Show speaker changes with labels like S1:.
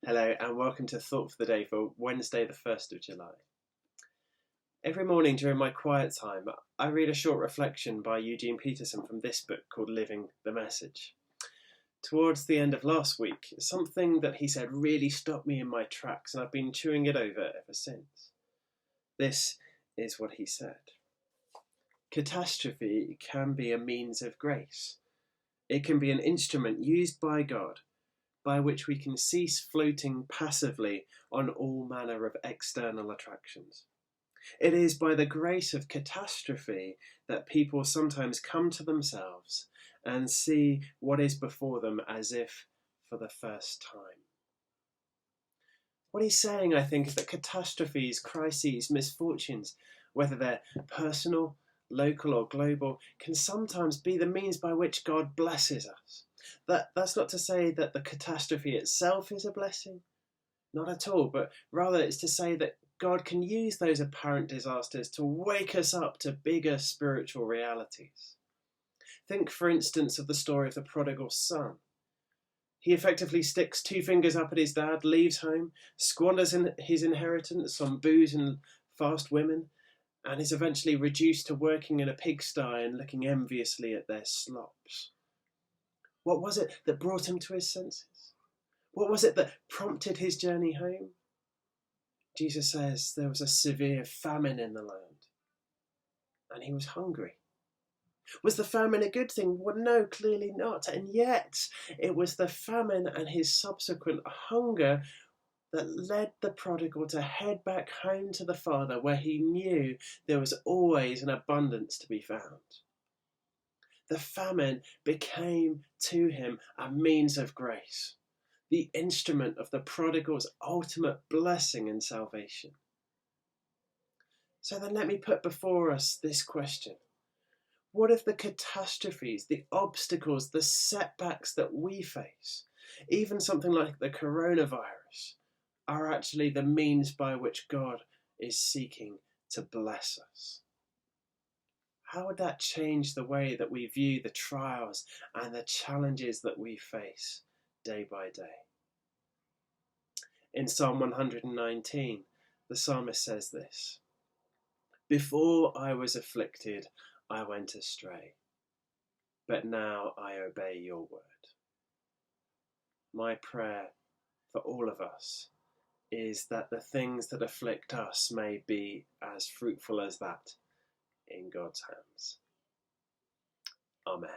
S1: Hello and welcome to Thought for the Day for Wednesday the 1st of July. Every morning during my quiet time, I read a short reflection by Eugene Peterson from this book called Living the Message. Towards the end of last week, something that he said really stopped me in my tracks and I've been chewing it over ever since. This is what he said. Catastrophe can be a means of grace. It can be an instrument used by God by which we can cease floating passively on all manner of external attractions. It is by the grace of catastrophe that people sometimes come to themselves and see what is before them as if for the first time. What he's saying, I think, is that catastrophes, crises, misfortunes, whether they're personal, local or global, can sometimes be the means by which God blesses us. That's not to say that the catastrophe itself is a blessing, not at all, but rather it's to say that God can use those apparent disasters to wake us up to bigger spiritual realities. Think, for instance, of the story of the prodigal son. He effectively sticks two fingers up at his dad, leaves home, squanders his inheritance on booze and fast women, and is eventually reduced to working in a pigsty and looking enviously at their slops. What was it that brought him to his senses? What was it that prompted his journey home? Jesus says there was a severe famine in the land, and he was hungry. Was the famine a good thing? Well, no, clearly not. And yet, it was the famine and his subsequent hunger that led the prodigal to head back home to the Father, where he knew there was always an abundance to be found. The famine became to him a means of grace, the instrument of the prodigal's ultimate blessing and salvation. So then let me put before us this question. What if the catastrophes, the obstacles, the setbacks that we face, even something like the coronavirus, are actually the means by which God is seeking to bless us? How would that change the way that we view the trials and the challenges that we face day by day? In Psalm 119, the psalmist says this: "Before I was afflicted, I went astray, but now I obey your word." My prayer for all of us is that the things that afflict us may be as fruitful as that in God's hands. Amen.